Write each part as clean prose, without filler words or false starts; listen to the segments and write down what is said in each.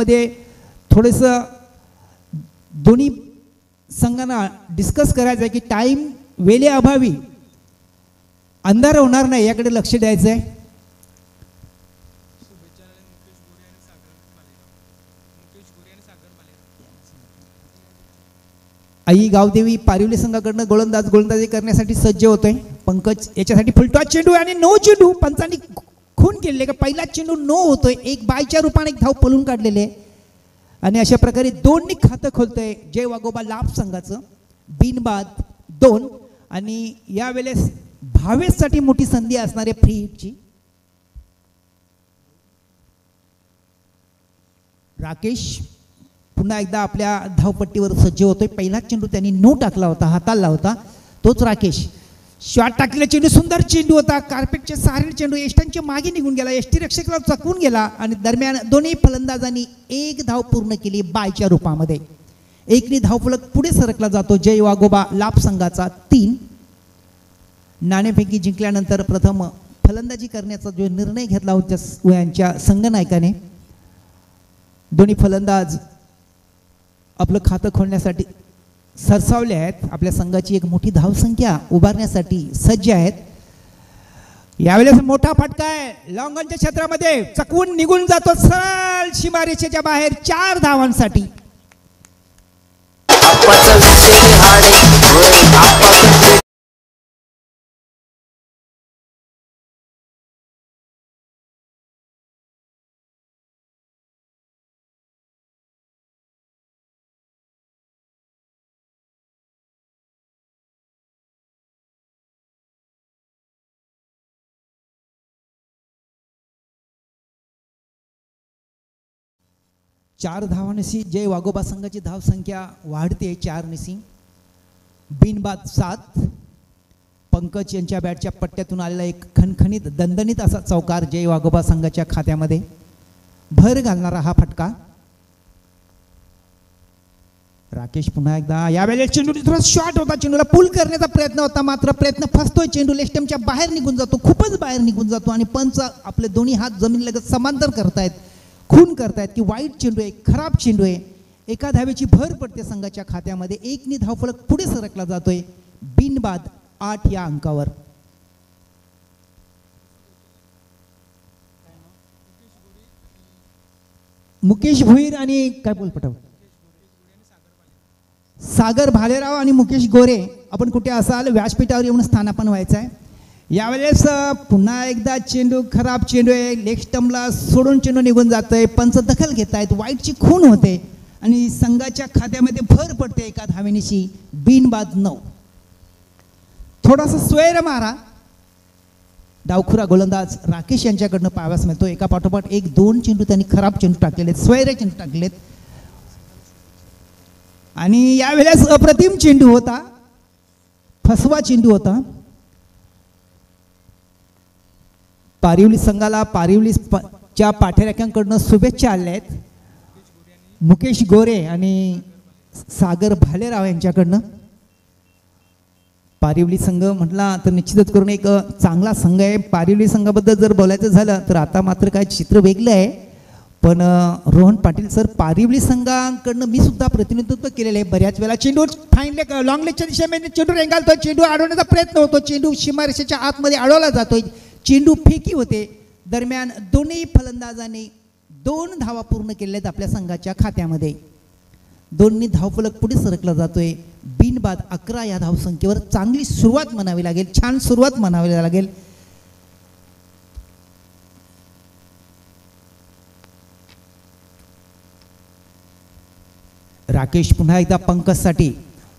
संघामध्ये थोडंसं दोन्ही संघांना डिस्कस करायचं आहे की टाईम वेळेअभावी अंधार होणार नाही याकडे लक्ष द्यायचं आहे. आई गावदेवी पारिवली संघाकडनं गोलंदाजी करण्यासाठी सज्ज होतोय. पंकज याच्यासाठी फुलटॉस चेंडू आणि नो चेंडू पंचांनी खून केलेले का पहिला चेंडू नो होतोय. एक बायच्या रूपाने एक धाव पळून काढलेले आणि अशा प्रकारे 2नी खातं खोलतोय जय वाघोबा लाभ संघाचं. बिनबाद 2 आणि यावेळेस भावेशसाठी मोठी संधी असणार आहे फ्री हिटची. राकेश पुन्हा एकदा आपल्या धावपट्टीवर सज्ज होतोय. पहिला चेंडू त्यांनी नो टाकला होता, हाताला होता तोच राकेश. शॉट टाकलेला चेंडू सुंदर चेंडू होता. कार्पेटचे सारे चेंडू एष्टांच्या मागे निघून गेला, एष्टी रक्षकाला चकवून गेला आणि दरम्यान दोन्ही फलंदाजांनी एक धाव पूर्ण केली बायच्या रूपामध्ये. 1नी धावफलक पुढे सरकला जातो जय वाघोबा लाभ संघाचा 3. नाणेफेकी जिंकल्यानंतर प्रथम फलंदाजी करण्याचा जो निर्णय घेतला होता यांच्या संघनायकाने, दोन्ही फलंदाज आपलं खातं खोलण्यासाठी सरसावले आहेत. आपल्या संघाची एक मोठी धावसंख्या उभारण्यासाठी सज्ज आहेत. यावेळेस मोठा फटका आहे लॉंगनच्या क्षेत्रामध्ये, चकवून निघून जातो सरळ सीमारेषेच्या बाहेर 4 धावांसाठी. चार धावांशी जय वाघोबा संघाची धावसंख्या वाढते 4 बिनबाद 7. पंकज यांच्या बॅटच्या पट्ट्यातून आलेला एक खणखणीत दणदणीत असा चौकार जय वाघोबा संघाच्या खात्यामध्ये भर घालणारा हा फटका. राकेश पुन्हा एकदा यावेळेस चेंडू थोडा शॉट होता, चेंडूला पुल करण्याचा प्रयत्न होता मात्र प्रयत्न फसतोय. चेंडू लेस्टमच्या बाहेर निघून जातो, खूपच बाहेर निघून जातो आणि पंच आपले दोन्ही हात जमिनीलगत समांतर करतायत, खून करतायत की वाईट चेंडू आहे, खराब चेंडू आहे. एका धावेची भर पडते संघाच्या खात्यामध्ये. 1नी धावफलक पुढे सरकला जातोय बिनबाद 8 या अंकावर. मुकेश भोईर आणि काय बोल पटाव सागर भालेराव आणि मुकेश गोरे, आपण कुठे असाल व्यासपीठावर येऊन स्थानापन्न व्हायचं आहे. यावेळेस पुन्हा एकदा चेंडू खराब चेंडू आहे, लेग स्टंपला सोडून चेंडू निघून जातोय. पंच दखल घेत आहेत, वाईटची खून होते आणि संघाच्या खात्यामध्ये भर पडते एका धावेनिशी बिनबाद 9. थोडासा स्वैर मारा डावखुरा गोलंदाज राकेश यांच्याकडनं पाहाव्यास मिळतो. एका पाठोपाठ 1-2 चेंडू त्यांनी खराब चेंडू टाकलेले, स्वैर चेंडू टाकलेत आणि यावेळेस अप्रतिम चेंडू होता, फसवा चेंडू होता. पारिवली संघाला पारिवलीच्या पाठेराख्यांकडनं शुभेच्छा आल्या आहेत मुकेश गोरे आणि सागर भालेराव यांच्याकडनं. पारिवली संघ म्हटला तर निश्चितच करून एक चांगला संघ आहे. पारिवली संघाबद्दल जर बोलायचं झालं तर आता मात्र काय चित्र वेगळं आहे, पण रोहन पाटील सर पारिवली संघाकडनं मी सुद्धा प्रतिनिधित्व केलेलं आहे बऱ्याच वेळा. चेंडू फाईन लेग लॉंग लेगच्या दिशेने चेंडू रेंगाळतोय, चेंडू अडवण्याचा प्रयत्न होतो, चेंडू सीमारेषेच्या आतमध्ये अडवला जातोय, चेंडू फेकी होते. दरम्यान दोन्ही फलंदाजांनी 2 धावा पूर्ण केलेल्या आहेत आपल्या संघाच्या खात्यामध्ये. 2नी धावफलक पुढे सरकला जातोय बिनबाद 11 या धावसंख्येवर. चांगली सुरुवात म्हणावी लागेल, छान सुरुवात म्हणावी लागेल. राकेश पुन्हा एकदा पंकजसाठी,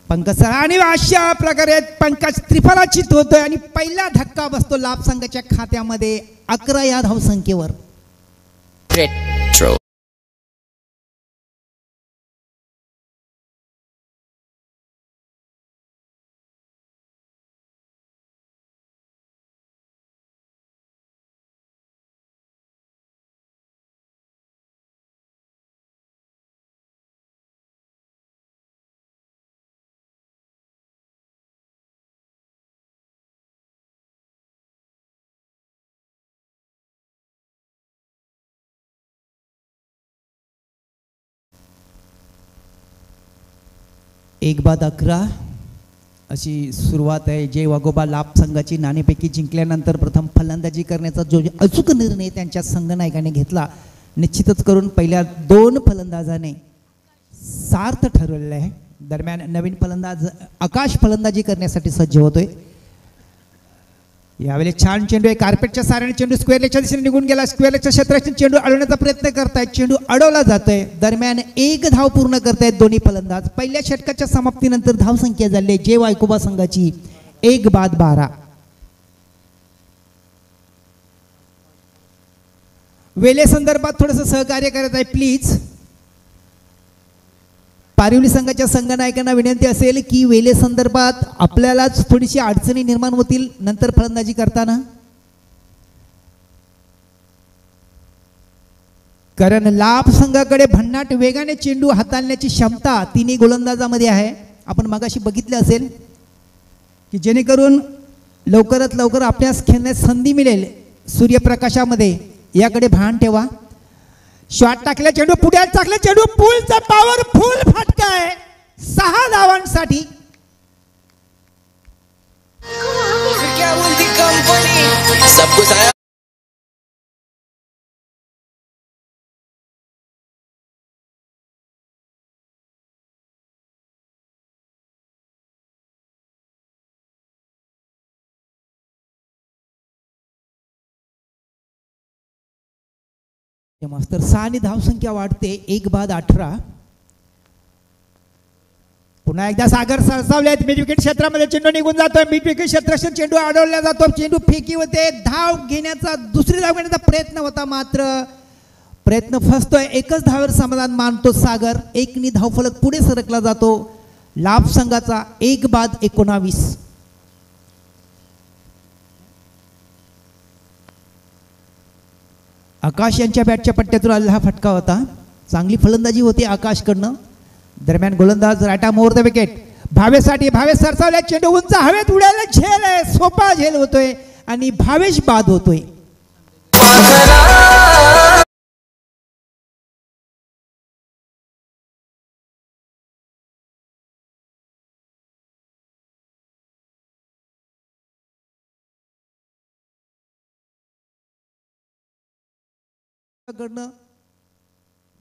पंकज आणि अशा प्रकारे पंकज त्रिफलाचित होतोय आणि पहिला धक्का बसतो लाभ संघाच्या खात्यामध्ये 11 या धावसंख्येवर. 1-11 अशी सुरुवात आहे. जय वाघोबा लाभ संघाची नाणेफेकी जिंकल्यानंतर प्रथम फलंदाजी करण्याचा जो अचूक निर्णय त्यांच्या संघनायकाने घेतला, निश्चितच करून पहिल्या 2 फलंदाजाने सार्थ ठरवलेलं आहे. दरम्यान नवीन फलंदाज आकाश फलंदाजी करण्यासाठी सज्ज होतोय. यावेळी छान चेंडू आहे. कार्पेटच्या साऱ्याने चेंडू स्क्वेअर लेगच्या दिशेने निघून गेला. स्क्वेअर लेगच्या क्षेत्रातून चेंडू अडवण्याचा प्रयत्न करतायत. चेंडू अडवला जातोय. दरम्यान 1 धाव पूर्ण करतायत दोन्ही फलंदाज. पहिल्या षटकाच्या समाप्तीनंतर धाव संख्या झाली जय वाघोबा संघाची 1-12. वेले संदर्भात थोडंसं सहकार्य करत आहे प्लीज. पारिवली संघाच्या संघनायकांना विनंती असेल की वेले संदर्भात आपल्यालाच थोडीशी अडचणी निर्माण होतील नंतर फलंदाजी करताना, कारण लाभ संघाकडे भन्नाट वेगाने चेंडू हाताळण्याची क्षमता तिन्ही गोलंदाजामध्ये आहे. आपण मगाशी बघितले असेल की जेणेकरून लवकरात लवकर आपल्यास खेळण्यास संधी मिळेल सूर्यप्रकाशामध्ये, याकडे भान ठेवा. शॉट टाकला चेंडू पुढे टाकला चेंडू पुलचा पॉवरफुल फटका आहे 6 धावांसाठी. मास्तर 6 धावसंख्या वाढते 1-18. पुन्हा एकदा सागर सरसावलेत. मिड विकेट क्षेत्रामध्ये चेंडू निघून जातोय. मिड विकेट क्षेत्रात चेंडू अडवला जातो. चेंडू फेकी होते. धाव घेण्याचा दुसरी धाव घेण्याचा प्रयत्न होता, मात्र प्रयत्न फसतोय. 1च धावेवर समाधान मानतो सागर. 1 धावफलक पुढे सरकला जातो लाभ संघाचा 1-19. आकाश यांच्या बॅटच्या पट्ट्यातून आलेला हा फटका होता. चांगली फलंदाजी होती आकाशकडनं. दरम्यान गोलंदाज रायटा मोर द विकेट. भावेशसाठी भावेश सरसावल्या चेंडू उंच हवेत उडायला झेल आहे. सोपा झेल होतोय आणि भावेश बाद होतोय.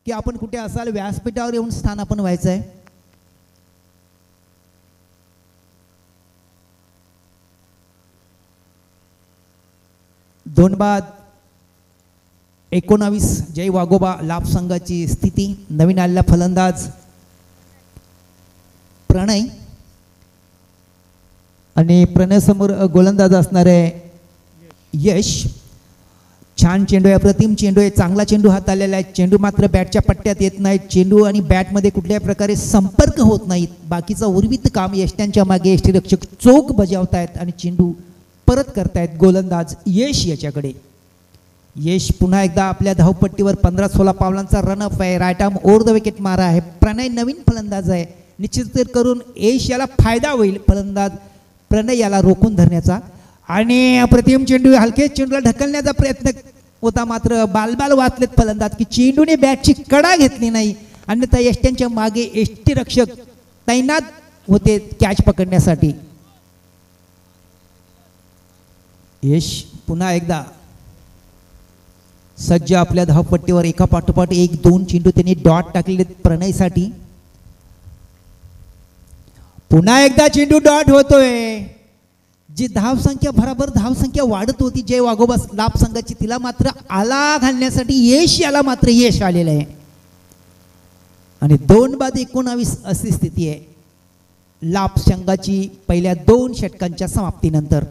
की आपण कुठे असाल व्यासपीठावर येऊन स्थान आपण व्हायचं आहे. दोन बाद 19 जय वाघोबा लाभ संघाची स्थिती. नवीन आलेला फलंदाज प्रणय आणि प्रणय समोर गोलंदाज असणारे यश. छान चेंडू आहे, अप्रतिम चेंडू आहे, चांगला चेंडू हाताळलेला आहे. चेंडू मात्र बॅटच्या पट्ट्यात येत नाही. चेंडू आणि बॅटमध्ये कुठल्याही प्रकारे संपर्क होत नाहीत. बाकीचं उर्वित काम यष्ट्यांच्या मागे यष्टीरक्षक चोख बजावतायत आणि चेंडू परत करतायत गोलंदाज यश याच्याकडे. यश पुन्हा एकदा आपल्या धावपट्टीवर 15-16 पावलांचा रनअप आहे. Right arm over the wicket मारा आहे. प्रणय नवीन फलंदाज आहे. निश्चित करून यश याला फायदा होईल फलंदाज प्रणय याला रोखून धरण्याचा. आणि अप्रतिम चेंडू हलके चेंडूला ढकलण्याचा प्रयत्न होता, मात्र बालबाल वाचलेत फलंदाज की चेंडूने बॅटची कडा घेतली नाही. अन्यथा यष्ट्यांच्या मागे यष्टीरक्षक तैनात होते कॅच पकडण्यासाठी. यश पुन्हा एकदा सज्ज आपल्या धावपट्टीवर. एका पाठोपाठ 1-2 चेंडू त्यांनी डॉट टाकलेले प्रणयसाठी. पुन्हा एकदा चेंडू डॉट होतोय. जी धावसंख्या बराबर धावसंख्या वाढत होती जय वाघोबा लाभ संघाची, तिला मात्र आला घालण्यासाठी यश याला मात्र यश आलेलं आहे. आणि 2 बाद 19 अशी स्थिती आहे लाभ संघाची पहिल्या 2 षटकांच्या समाप्तीनंतर.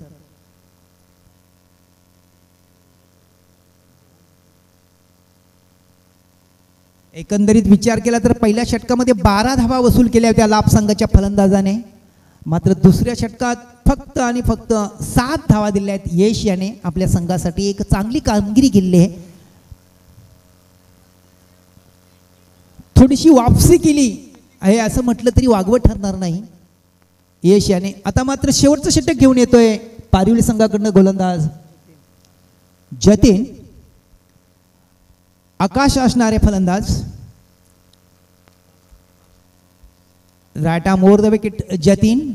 एकंदरीत विचार केला तर पहिल्या षटकामध्ये 12 धावा वसूल केल्या होत्या लाभ संघाच्या फलंदाजाने, मात्र दुसऱ्या षटकात फक्त आणि फक्त 7 धावा दिल्या आहेत. यश याने आपल्या संघासाठी एक चांगली कामगिरी केली आहे. थोडीशी वापसी केली आहे असं म्हटलं तरी वागवं ठरणार नाही यश याने. आता मात्र शेवटचं षटक घेऊन येतोय पारिवली संघाकडनं गोलंदाज जतीन. आकाश असणारे फलंदाज right arm over the wicket Jatin.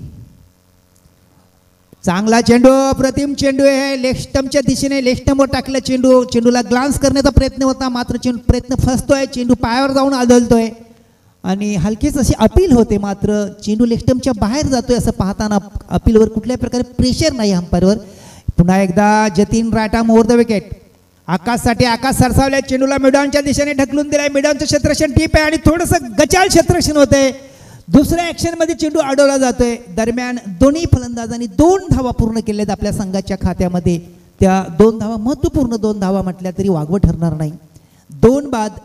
चांगला चेंडू, प्रतिम चेंडू आहे. लेग स्टंपच्या दिशेने लेग स्टंपवर टाकला चेंडू. चेंडूला ग्लान्स करण्याचा प्रयत्न होता, मात्र प्रयत्न फसतोय. चेंडू पायावर जाऊन आदळतोय आणि हलकीच अशी अपील होते, मात्र चेंडू लेग स्टंपच्या बाहेर जातोय असं पाहताना अपीलवर कुठल्याही प्रकारे प्रेशर नाही अंपायरवर. पुन्हा एकदा Jatin right arm over the wicket. आकाशसाठी आकाश सरसावल्या. चेंडूला मिडॉनच्या दिशेने ढकलून दिलाय. मिडॉनचं क्षेत्ररक्षण टीप आहे आणि थोडंसं गचाळ क्षेत्ररक्षण होतंय. दुसऱ्या ॲक्शनमध्ये चेंडू अडवला जातोय. दरम्यान दोन्ही फलंदाजांनी 2 धावा पूर्ण केल्यात आपल्या संघाच्या खात्यामध्ये. त्या 2 धावा महत्त्वपूर्ण 2 धावा म्हटल्या तरी वागवं ठरणार नाही. 2 बाद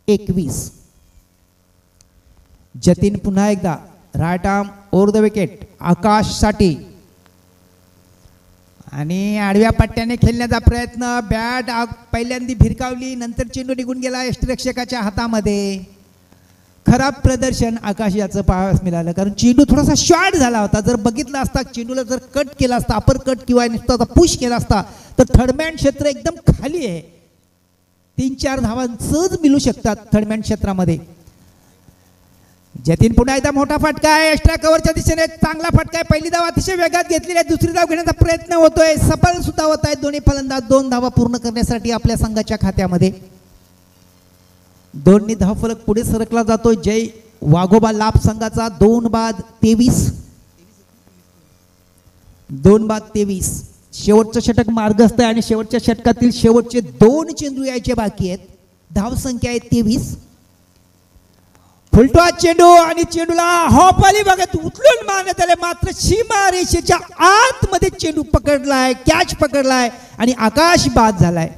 21. जतीन पुन्हा एकदा right arm over the wicket आकाशसाठी आणि आडव्या पट्ट्याने खेळण्याचा प्रयत्न. बॅट पहिल्यांदा भिरकावली, नंतर चेंडू निघून गेला यष्टिरक्षकाच्या हातामध्ये. खराब प्रदर्शन आकाश याचं पाहावयास मिळालं, कारण चेंडू थोडासा शॉर्ट झाला होता. जर बघितला असता, चेंडूला जर कट केला असता, अपर कट किंवा नुसता पुश केला असता तर थर्डमॅन क्षेत्र एकदम खाली आहे. 3-4 धावा सहज मिळू शकतात थर्डमॅन क्षेत्रामध्ये. जतीन पुन्हा एकदा मोठा फटका आहे. एक्स्ट्रा कव्हरच्या दिशेने चांगला फटका आहे. पहिली धाव अतिशय वेगात घेतलेली आहे. दुसरी धाव घेण्याचा प्रयत्न होतोय. सफल सुद्धा होत आहेत दोन्ही फलंदाज 2 धावा पूर्ण करण्यासाठी आपल्या संघाच्या खात्यामध्ये. 2 धावफलक पुढे सरकला जातोय. जय वाघोबा लाभ संघाचा 2 बाद 23. 2 बाद 23. शेवटचं षटक मार्गस्थ आहे आणि शेवटच्या षटकातील शेवटचे 2 चेंडू यायचे बाकी आहेत. धावसंख्या आहे 23. फुलटॉस चेंडू आणि चेंडूला हॉपली बघत उचलून मारण्यात आले, मात्र सीमा रेषेच्या आतमध्ये चेंडू पकडलाय, कॅच पकडलाय आणि आकाश बाद झालाय.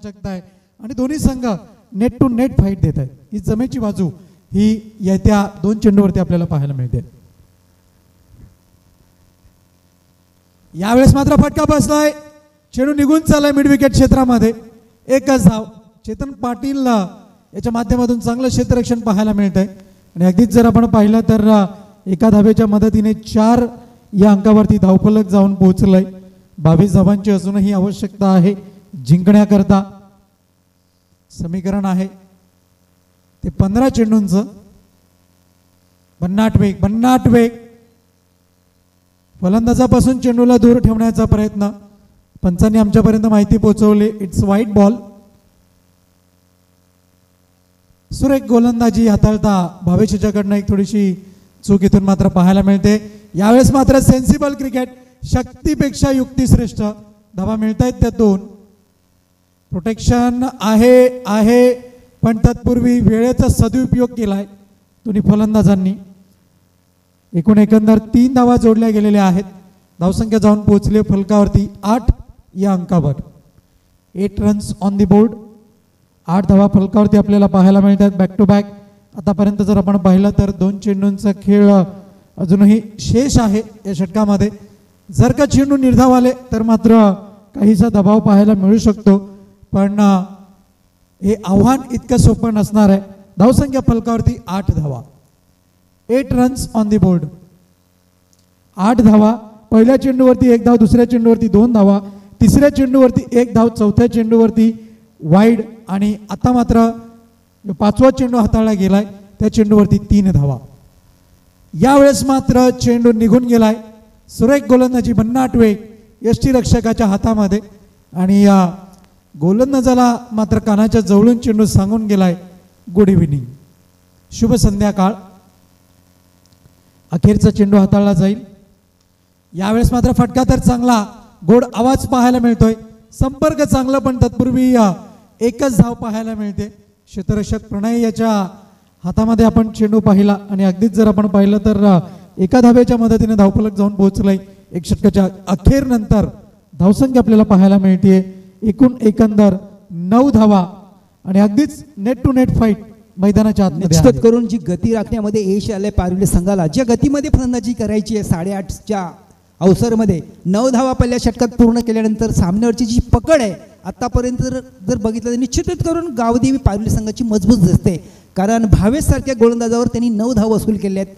शकत आहे आणि दोन्ही संघ नेट टू नेट फाईट देत आहेत. ही जमेची बाजू ही येत्या 2 चेंडूवरती आपल्याला पाहायला मिळते. यावेळेस मात्र फटका बसलाय, चेंडू निघून चाललाय मिड विकेट क्षेत्रामध्ये. एकच धाव. चेतन पाटील याच्या माध्यमातून चांगलं क्षेत्ररक्षण पाहायला मिळत आहे आणि अगदीच जर आपण पाहिलं तर एका धावेच्या मदतीने 4 या अंकावरती धावफलक जाऊन पोहोचलंय. 22 धावांची अजूनही आवश्यकता आहे जिंकण्याकरता. समीकरण आहे ते 15 चेंडूंचं. भन्नाट वेग फलंदाजापासून चेंडूला दूर ठेवण्याचा प्रयत्न. पंचांनी आमच्यापर्यंत माहिती पोहोचवली, इट्स व्हाईट बॉल. सुरेख गोलंदाजी हाताळता भावेशच्याकडनं एक थोडीशी चूक इथून मात्र पाहायला मिळते. यावेळेस मात्र सेन्सिबल क्रिकेट, शक्तीपेक्षा युक्ती श्रेष्ठ. धावा मिळत आहेत त्या 2. प्रोटेक्शन आहे पण तत्पूर्वी वेळेचा सदुपयोग केलाय दोन्ही फलंदाजांनी. एकंदर 3 धावा जोडल्या गेलेल्या आहेत. धावसंख्या जाऊन पोहोचली फलकावरती 8 या अंकावर. 8 रन्स ऑन दी बोर्ड. 8 धावा फलकावरती आपल्याला पाहायला मिळतात बॅक टू बॅक. आतापर्यंत जर आपण पाहिलं तर 2 चेंडूंचा खेळ अजूनही शेष आहे या षटकामध्ये. जर का चेंडू निर्धाव आले तर मात्र काहीसा दबाव पाहायला मिळू शकतो, पण हे आव्हान इतकं सोपं नसणार आहे. धावसंख्या फलकावरती 8 धावा. 8 रन्स ऑन दी बोर्ड. 8 धावा. पहिल्या चेंडूवरती 1 धाव, दुसऱ्या चेंडूवरती 2 धावा, तिसऱ्या चेंडूवरती 1 धाव, चौथ्या चेंडूवरती वाईड आणि आता मात्र 5वा चेंडू हाताळला गेलाय त्या चेंडूवरती 3 धावा. यावेळेस मात्र चेंडू निघून गेलाय. सुरेख गोलंदाजी, भन्नाट वेग यष्टीरक्षकाच्या हातामध्ये आणि या गोलंदाजाला मात्र कानाच्या जवळून चेंडू सांगून गेलाय गुड इव्हिनिंग, शुभ संध्याकाळ. अखेरचा चेंडू हाताळला जाईल. यावेळेस मात्र फटका तर चांगला, गोड आवाज पाहायला मिळतोय. संपर्क चांगला पण तत्पूर्वी एकच धाव पाहायला मिळते. क्षेत्ररक्षक प्रणय याच्या हातामध्ये आपण चेंडू पाहिला आणि अगदीच जर आपण पाहिलं तर एका धावेच्या मदतीने धावफलक जाऊन पोहोचलाय. एक षटकाच्या अखेर नंतर धावसंख्या आपल्याला पाहायला मिळते एकंदर 9 धावा आणि अगदीच नेट टू नेट फाईट मैदानाच्या आतमध्ये. निश्चित करून जी गती राखण्यामध्ये यश आलंय पारवली संघाला, ज्या गतीमध्ये फलंदाजी करायची आहे 8.5च्या अवसरमध्ये 9 धावा पहिल्या षटकात पूर्ण केल्यानंतर सामन्यावरची जी पकड आहे आतापर्यंत जर बघितलं तर निश्चितच करून गावदेवी पारवली संघाची मजबूत दिसते. कारण भावेशसारख्या गोलंदाजावर त्यांनी 9 धाव वसूल केल्या आहेत.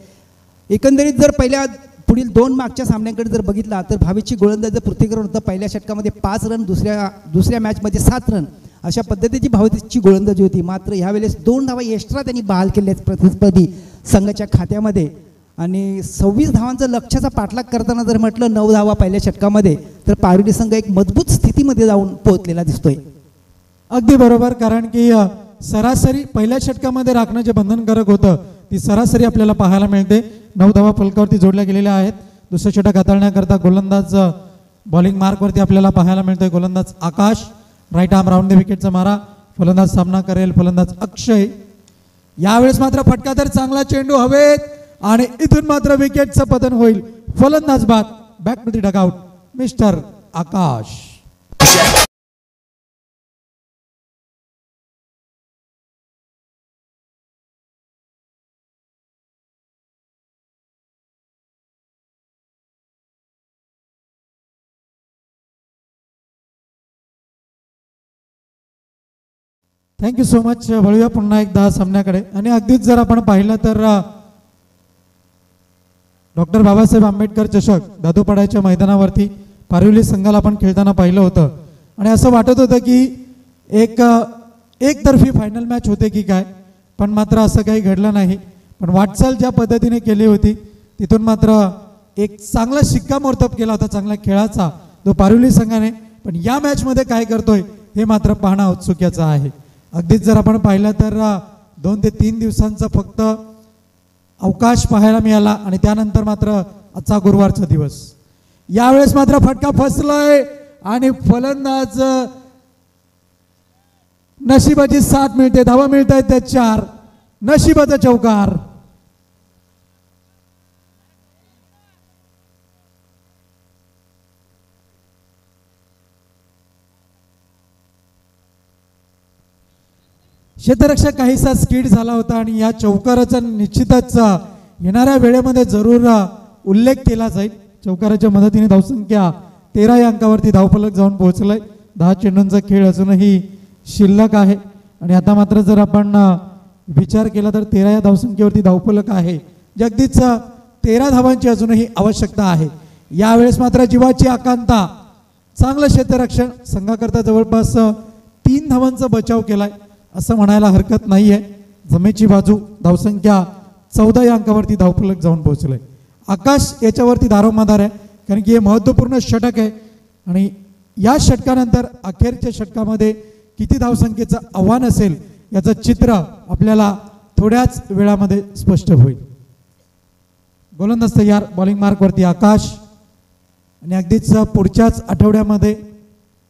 एकंदरीत जर पहिल्या पुढील 2 मागच्या सामन्यांकडे जर बघितला तर भावेशची गोलंदाजी पृथ्वीकरण होतं. पहिल्या षटकामध्ये 5 रन, दुसऱ्या मॅचमध्ये 7 रन अशा पद्धतीची भावेशची गोलंदाजी होती. मात्र ह्यावेळेस 2 धावा एक्स्ट्रा त्यांनी बहाल केल्या आहेत प्रतिस्पर्धी संघाच्या खात्यामध्ये आणि 26 धावांचं लक्ष्याचा पाठलाग करताना जर म्हटलं 9 धावा पहिल्या षटकामध्ये तर पारवली संघ एक मजबूत स्थितीमध्ये जाऊन पोहोचलेला दिसतोय. अगदी बरोबर, कारण की सरासरी पहिल्या षटकामध्ये राखणं जे बंधनकारक होतं ती सरासरी आपल्याला पाहायला मिळते. 9 धावा फलकावरती जोडल्या गेलेल्या आहेत. दुसरं षटक हाताळण्याकरता गोलंदाज बॉलिंग मार्कवरती आपल्याला पाहायला मिळतोय. गोलंदाज आकाश, राईट आर्म राऊंड द विकेटचा मारा. फलंदाज सामना करेल फलंदाज अक्षय. यावेळेस मात्र फटका तर चांगला, चेंडू हवेत आणि इथून मात्र विकेटचं पतन होईल. फलंदाज बाद, back to the dugout mister Akash. Thank you so much. वळूया पुन्हा एकदा सामन्याकडे आणि अगदीच जर आपण पाहिलं तर डॉक्टर बाबासाहेब आंबेडकर चषक दादोपाड्याच्या मैदानावरती पारवली संघाला आपण खेळताना पाहिलं होतं आणि असं वाटत होतं की एकतर्फी फायनल मॅच होते की काय, पण मात्र असं काही घडलं नाही. पण वाटचाल ज्या पद्धतीने केली होती तिथून मात्र एक चांगला शिक्कामोर्तब केला होता चांगल्या खेळाचा तो पारवली संघाने. पण या मॅचमध्ये काय करतोय हे मात्र पाहणं औत्सुक्याचं आहे. अगदीच जर आपण पाहिलं तर 2 ते 3 दिवसांचा फक्त अवकाश पाहायला मिळाला आणि त्यानंतर मात्र आजचा गुरुवारचा दिवस. यावेळेस मात्र फटका फसलाय आणि फलंदाज नशिबाची साथ मिळते. धावा मिळत आहेत त्या 4. नशिबाचा चौकार. क्षेत्ररक्षक काहीसा स्किड झाला होता आणि या चौकाराचा निश्चितच येणाऱ्या वेळेमध्ये जरूर उल्लेख केला जाईल. चौकाराच्या मदतीने धावसंख्या 13 या अंकावरती धावफलक जाऊन पोहोचलाय. 10 चेंडूंचा खेळ अजूनही शिल्लक आहे आणि आता मात्र जर आपण विचार केला तर 13 या धावसंख्येवरती धावफलक आहे. अगदीच 13 धावांची अजूनही आवश्यकता आहे. यावेळेस मात्र जीवाची आकांक्षा, चांगलं क्षेत्ररक्षण, संघाकरता जवळपास 3 धावांचा बचाव केलाय असं म्हणायला हरकत नाहीये. जमेची बाजू धावसंख्या 14 या अंकावरती धावफलक जाऊन पोहोचलंय. आकाश याच्यावरती दारोमदार आहे कारण की हे महत्त्वपूर्ण षटक आहे आणि या षटकानंतर अखेरच्या षटकामध्ये किती धावसंख्येचं आव्हान असेल याचं चित्र आपल्याला थोड्याच वेळामध्ये स्पष्ट होईल. गोलंदाज तयार, बॉलिंग मार्कवरती आकाश आणि अगदीच पुढच्याच आठवड्यामध्ये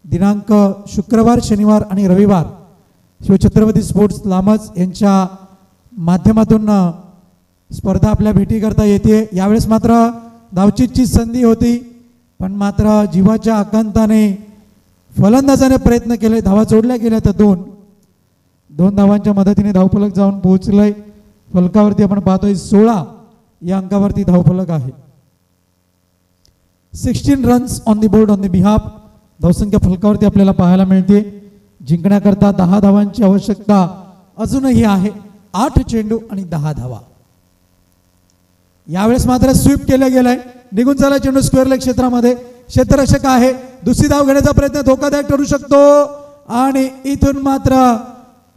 दिनांक शुक्रवार, शनिवार आणि रविवार शिवछत्रपती स्पोर्ट्स लामज यांच्या माध्यमातून स्पर्धा आपल्या भेटीकरता येते. यावेळेस मात्र धावचीची संधी होती पण मात्र जीवाच्या आकांताने फलंदाजाने प्रयत्न केले. धावा जोडल्या गेल्या तर दोन धावांच्या मदतीने धावफलक जाऊन पोहोचलंय. फलकावरती आपण पाहतोय 16 या अंकावरती धावफलक आहे. 16 runs on the board on the behalf. धावसंख्या फलकावरती आपल्याला पाहायला मिळते. जिंकण्याकरता 10 धावांची आवश्यकता अजूनही आहे. 8 चेंडू आणि 10 धावा. यावेळेस मात्र स्वीप केलं गेलंय. निघून चला चेंडू स्क्वेअर लेग क्षेत्रामध्ये. क्षेत्ररक्षक आहे, दुसरी धाव घेण्याचा प्रयत्न धोकादायक ठरू शकतो आणि इथून मात्र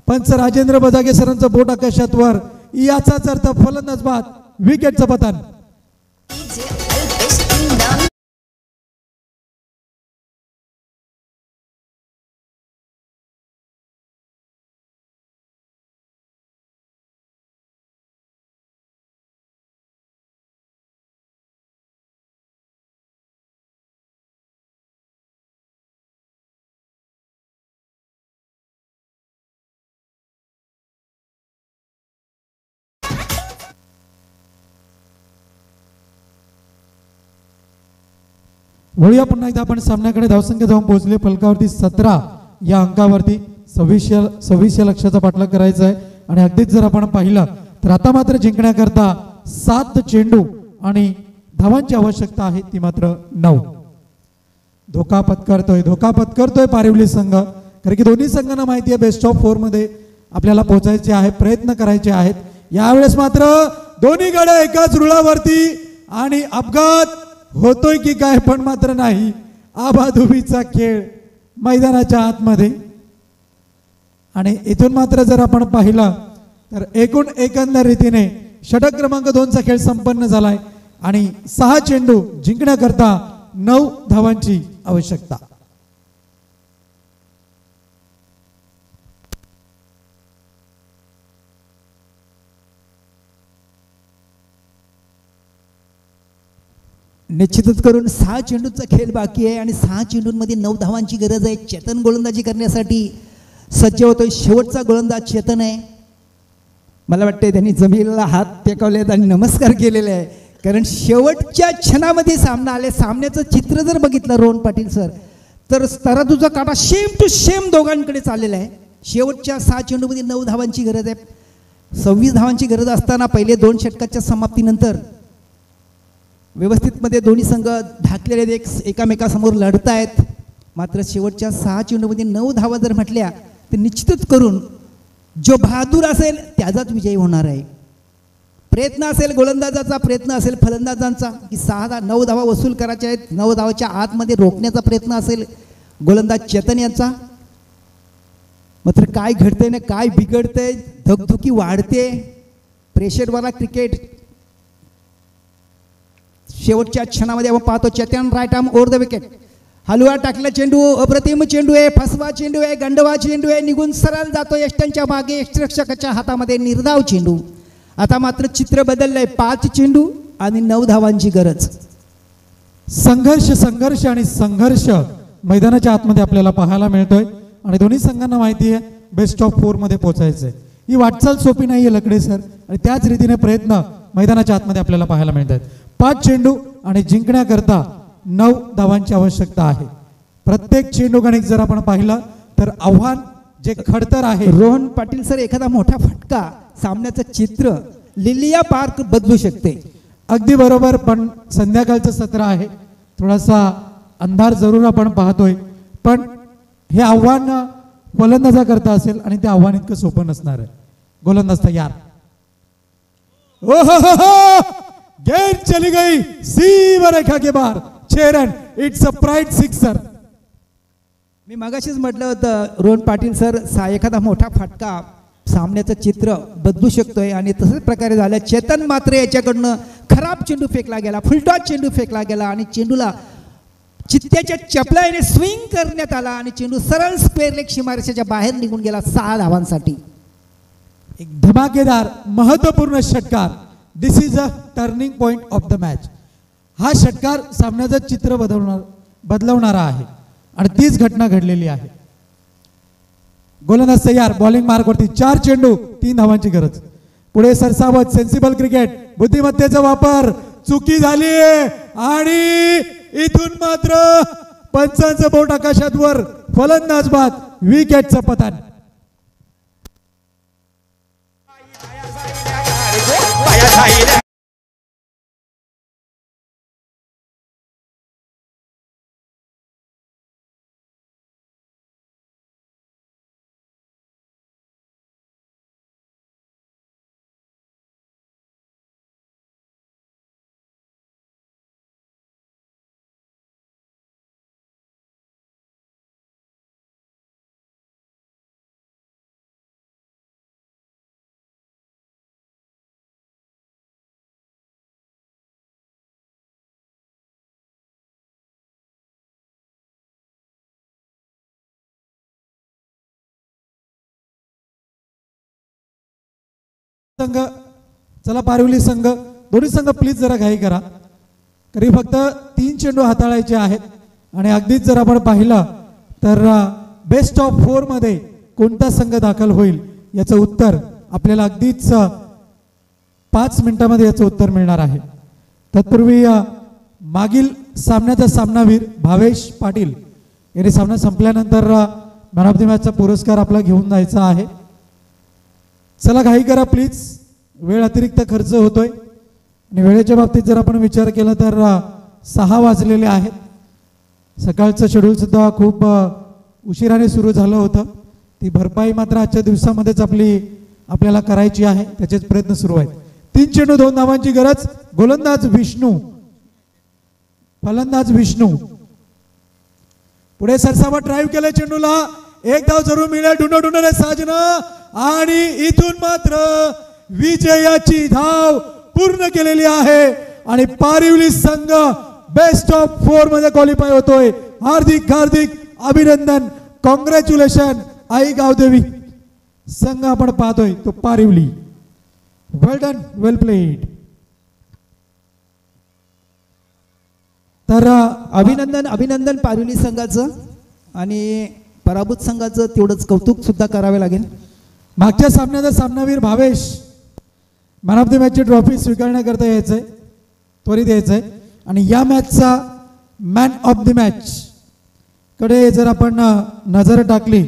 पंच राजेंद्र बजागे सरांचं बोट आकाशात वर. याचाच अर्थ फलंदाज बाद, विकेटचं पतन. वळूया पुन्हा एकदा आपण सामन्याकडे. धावसंख्या जाऊन पोहोचले फलकावरती 17 या अंकावरती. 26 लक्षाचा पाठलाग करायचा आहे आणि अगदीच जर आपण पाहिलं तर आता मात्र जिंकण्याकरता 7 चेंडू आणि धावांची आवश्यकता आहे ती मात्र 9. धोका पत्करतोय पारिवली संघ कारण की दोन्ही संघांना माहिती आहे बेस्ट ऑफ 4 मध्ये आपल्याला पोहोचायचे आहे, प्रयत्न करायचे आहेत. यावेळेस मात्र दोन्ही गड्या एकाच रुळावरती आणि अपघात होतोय की काय पण मात्र नाही. आबाधुबीचा खेळ मैदानाच्या आतमध्ये आणि इथून मात्र जर आपण पाहिलं तर एकंदर रीतीने षटक क्रमांक 2 चा खेळ संपन्न झालाय आणि 6 चेंडू जिंकण्याकरता 9 धावांची आवश्यकता. निश्चितच करून 6 चेंडूचा खेळ बाकी आहे आणि 6 चेंडूंमध्ये 9 धावांची गरज आहे. चेतन गोलंदाजी करण्यासाठी सज्ज होतोय. शेवटचा गोलंदाज चेतन आहे. मला वाटतं त्यांनी जमिनीला हात टेकवलेत आणि नमस्कार केलेले आहे कारण शेवटच्या क्षणामध्ये सामना आले. सामन्याचं चित्र जर बघितलं रोहन पाटील सर तर तराजूचा काटा सेम टू सेम दोघांकडे चाललेला आहे. शेवटच्या 6 चेंडूमध्ये 9 धावांची गरज आहे. 26 धावांची गरज असताना पहिले 2 षटकाच्या समाप्तीनंतर व्यवस्थितमध्ये दोन्ही संघ ढाकलेले एकामेकासमोर लढतायत. मात्र शेवटच्या 6 चेंडूमध्ये 9 धावा जर म्हटल्या तर निश्चितच करून जो बहादूर असेल त्याचाच विजयी होणार आहे. प्रयत्न असेल गोलंदाजाचा, प्रयत्न असेल फलंदाजांचा की 9 धावा वसूल करायच्या आहेत. 9 धावाच्या आतमध्ये रोखण्याचा प्रयत्न असेल गोलंदाज चेतन यांचा. मात्र काय घडतंय ना काय बिघडतंय, धकधुकी वाढते, प्रेशरवाला क्रिकेट. शेवटच्या क्षणामध्ये आपण पाहतो Chetan right arm over the wicket. हलवा टाकला चेंडू, अप्रतिम चेंडू आहे, फसवा चेंडू आहे, गंडवा चेंडू आहे, निघून सरळ जातो यष्टांच्या मागे. यष्टरक्षकाच्या हातामध्ये निर्धाव चेंडू. आता मात्र चित्र बदललंय. 5 चेंडू आणि 9 धावांची गरज. संघर्ष आणि संघर्ष मैदानाच्या आतमध्ये आपल्याला पाहायला मिळतोय आणि दोन्ही संघांना माहिती आहे बेस्ट ऑफ 4 मध्ये पोहोचायचंय. ही वाटचाल सोपी नाहीये लकडे सर आणि त्याच रीतीने प्रयत्न मैदानाच्या आतमध्ये आपल्याला पाहायला मिळत आहेत. 5 चेंडू आणि जिंकण्याकरता 9 धावांची आवश्यकता आहे. प्रत्येक चेंडू गणित जर आपण पाहिलं तर आव्हान जे खडतर आहे. रोहन पाटील सर, एखादा मोठा फटका सामन्याचं चित्र लिलिया पार्क बदलू शकते. अगदी बरोबर, पण संध्याकाळचं सत्र आहे, थोडासा अंधार जरूर आपण पाहतोय, पण हे आव्हान गोलंदाजा करता असेल आणि ते आव्हान इतकं सोपं नसणार आहे. गोलंदाज तयार. गेंद चली गई सीमा रेखा के बाहर, 6 run. It's a pride sixer. मी मगाशीच म्हटलं होतं रोहन पाटील सर, एखादा मोठा फटका सामन्याचं चित्र बदलू शकतोय आणि तसंच प्रकारे झालं. चेतन मात्र याच्याकडनं खराब चेंडू फेकला गेला, फुलटॉस चेंडू फेकला गेला आणि चेंडूला चित्त्याच्या चपलाईने स्विंग करण्यात आला आणि चेंडू सरळ स्क्वेअर लेग सीमारेषेच्या बाहेर निघून गेला 6 धावांसाठी. एक धमाकेदार महत्वपूर्ण षटकार. This is a turning point of the match. हा षटकार सामन्याचं चित्र बदलवणारा आहे आणि तीच घटना घडलेली आहे. गोलंदाज तयार. बॉलिंग मार्कवरती 4 चेंडू 3 धावांची गरज. पुढे सरसावत. सेन्सिबल क्रिकेट, बुद्धिमत्तेचा वापर. चुकी झाली आणि इथून मात्र पंचांचं बोट आकाशात वर. फलंदाज बाद. विकेटचं पतन. संघ, चला पारिवली संघ, दोन्ही संघ प्लीज जरा घाई करा, तरी फक्त 3 चेंडू हाताळायचे आहेत. आणि अगदीच जर आपण पाहिलं तर बेस्ट ऑफ 4 मध्ये कोणता संघ दाखल होईल याचं उत्तर आपल्याला अगदीच 5 मिनिटांमध्ये याचं उत्तर मिळणार आहे. तत्पूर्वी मागील सामन्याचा सामनावीर भावेश पाटील यांनी सामना संपल्यानंतर मॅन ऑफ द मॅचचा पुरस्कार आपला घेऊन जायचा आहे. चला घाई करा प्लीज, वेळ अतिरिक्त खर्च होतोय आणि वेळेच्या बाबतीत जर आपण विचार केला तर 6 वाजलेले आहेत. सकाळचं शेड्यूल सुद्धा खूप उशिराने सुरू झालं होतं. ती भरपाई मात्र आजच्या दिवसामध्येच आपल्याला करायची आहे, त्याचेच प्रयत्न सुरू आहेत. 3 चेंडू 2 धावांची गरज. गोलंदाज विष्णू, फलंदाज विष्णू. पुढे सरसावत ड्राईव्ह केले चेंडूला, 1 धाव जरूर मिळेल. ढुंढ रे साजन, आणि इथून मात्र विजयाची धाव पूर्ण केलेली आहे आणि पारिवली संघ बेस्ट ऑफ 4 मध्ये क्वालिफाय होतोय. हार्दिक हार्दिक अभिनंदन, कॉंग्रॅच्युलेशन. आई गावदेवी संघ आपण पाहतोय तो पारिवली. वेल डन, वेल प्लेड. तर अभिनंदन अभिनंदन पारिवली संघाचं, आणि पराभूत संघाचं तेवढंच कौतुक सुद्धा करावे लागेल. मागच्या सामन्याचा सामनावीर भावेश मॅन ऑफ द मॅचची ट्रॉफी स्वीकारण्याकरता यायचंय, त्वरित यायचंय. आणि या मॅचचा मॅन ऑफ द मॅच कडे जर आपण नजर टाकली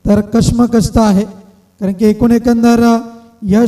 तर कश्मकष्ट आहे, कारण की एकूण एकंदर यश